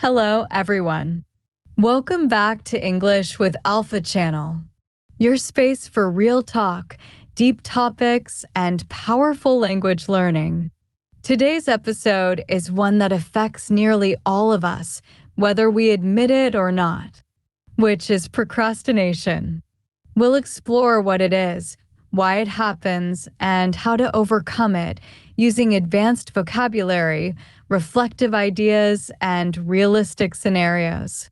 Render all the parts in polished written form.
Hello, everyone. Welcome back to English with Alpha Channel, your space for real talk, deep topics, and powerful language learning. Today's episode is one that affects nearly all of us, whether we admit it or not, which is procrastination. We'll explore what it is, why it happens, and how to overcome it using advanced vocabulary, reflective ideas, and realistic scenarios.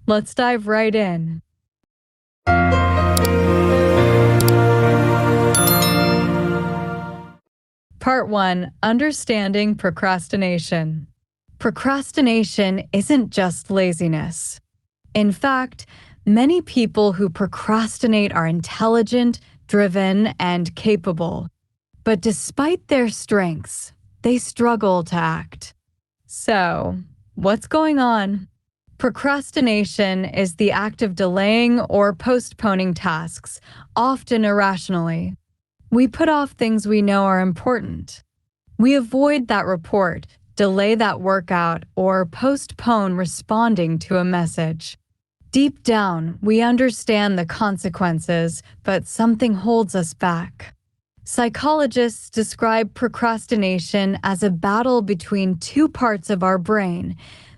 Let's dive right in. Part 1. Understanding procrastination. Procrastination isn't just laziness. In fact, many people who procrastinate are intelligent, driven, and capable. But despite their strengths, they struggle to act. So, what's going on? Procrastination is the act of delaying or postponing tasks, often irrationally. We put off things we know are important. We avoid that report, delay that workout, or postpone responding to a message. Deep down, we understand the consequences, but something holds us back. Psychologists describe procrastination as a battle between two parts of our brain,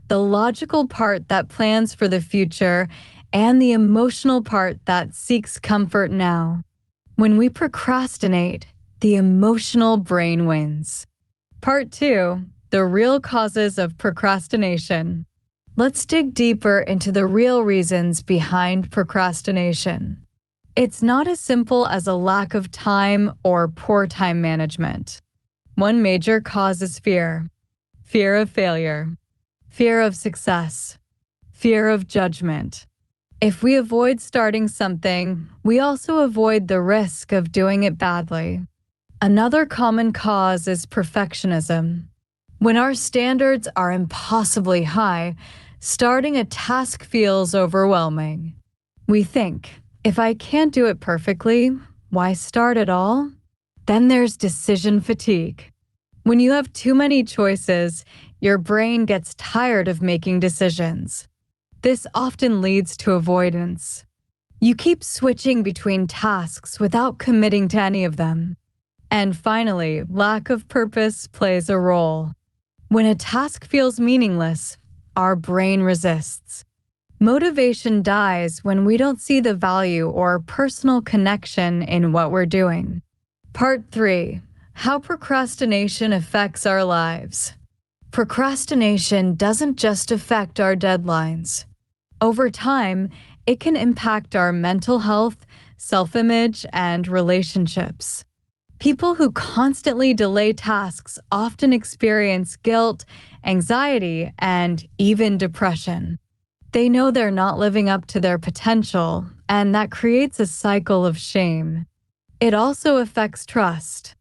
the logical part that plans for the future and the emotional part that seeks comfort now. When we procrastinate, the emotional brain wins. Part 2. The real causes of procrastination. Let's dig deeper into the real reasons behind procrastination. It's not as simple as a lack of time or poor time management. One major cause is fear. Fear of failure. Fear of success. Fear of judgment. If we avoid starting something, we also avoid the risk of doing it badly. Another common cause is perfectionism. When our standards are impossibly high, starting a task feels overwhelming. We think, if I can't do it perfectly, why start at all? Then there's decision fatigue. When you have too many choices, your brain gets tired of making decisions. This often leads to avoidance. You keep switching between tasks without committing to any of them. And finally, lack of purpose plays a role. When a task feels meaningless, our brain resists. Motivation dies when we don't see the value or personal connection in what we're doing. Part 3. How procrastination affects our lives. Procrastination doesn't just affect our deadlines. Over time, it can impact our mental health, self-image, and relationships. People who constantly delay tasks often experience guilt, anxiety, and even depression. They know they're not living up to their potential, and that creates a cycle of shame. It also affects trust.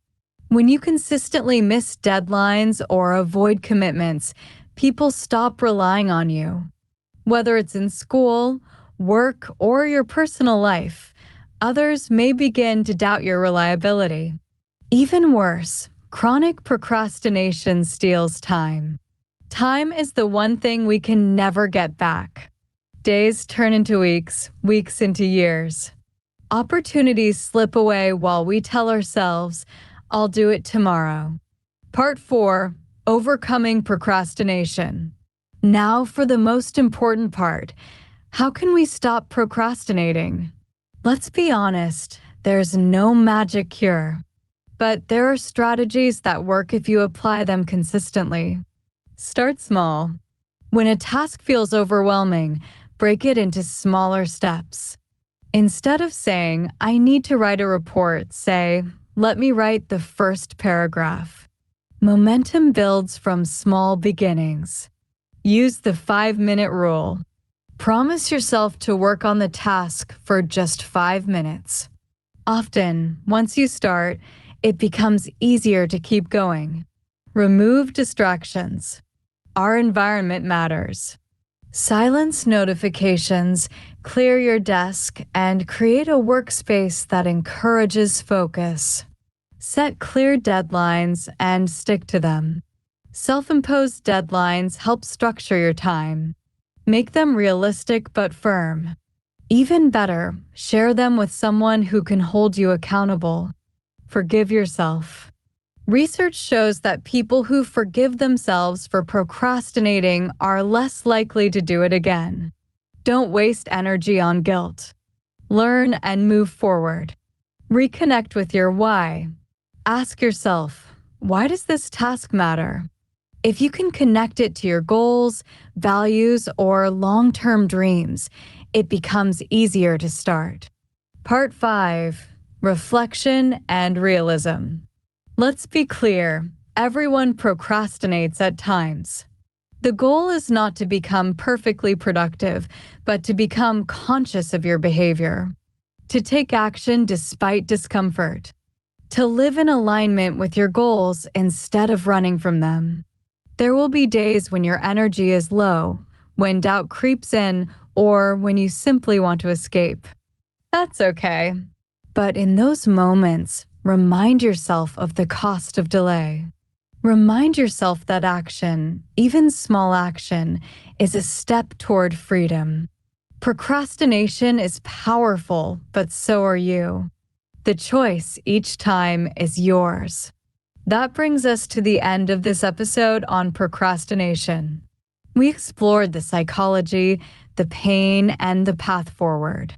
When you consistently miss deadlines or avoid commitments, people stop relying on you. Whether it's in school, work, or your personal life, others may begin to doubt your reliability. Even worse, chronic procrastination steals time. Time is the one thing we can never get back. Days turn into weeks, weeks into years. Opportunities slip away while we tell ourselves, I'll do it tomorrow. Part 4. Overcoming procrastination. Now for the most important part. How can we stop procrastinating? Let's be honest, there's no magic cure. But there are strategies that work if you apply them consistently. Start small. When a task feels overwhelming, break it into smaller steps. Instead of saying, I need to write a report, say, let me write the first paragraph. Momentum builds from small beginnings. Use the 5-minute rule. Promise yourself to work on the task for just 5 minutes. Often, once you start, it becomes easier to keep going. Remove distractions. Our environment matters. Silence notifications, clear your desk, and create a workspace that encourages focus. Set clear deadlines and stick to them. Self-imposed deadlines help structure your time. Make them realistic but firm. Even better, share them with someone who can hold you accountable. Forgive yourself. Research shows that people who forgive themselves for procrastinating are less likely to do it again. Don't waste energy on guilt. Learn and move forward. Reconnect with your why. Ask yourself, why does this task matter? If you can connect it to your goals, values, or long-term dreams, it becomes easier to start. Part 5. Reflection and Realism. Let's be clear, everyone procrastinates at times. The goal is not to become perfectly productive, but to become conscious of your behavior. To take action despite discomfort. To live in alignment with your goals instead of running from them. There will be days when your energy is low, when doubt creeps in, or when you simply want to escape. That's okay. But in those moments, remind yourself of the cost of delay. Remind yourself that action, even small action, is a step toward freedom. Procrastination is powerful, but so are you. The choice each time is yours. That brings us to the end of this episode on procrastination. We explored the psychology, the pain, and the path forward.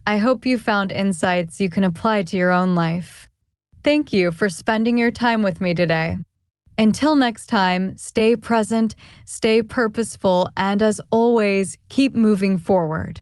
I hope you found insights you can apply to your own life. Thank you for spending your time with me today. Until next time, stay present, stay purposeful, and as always, keep moving forward.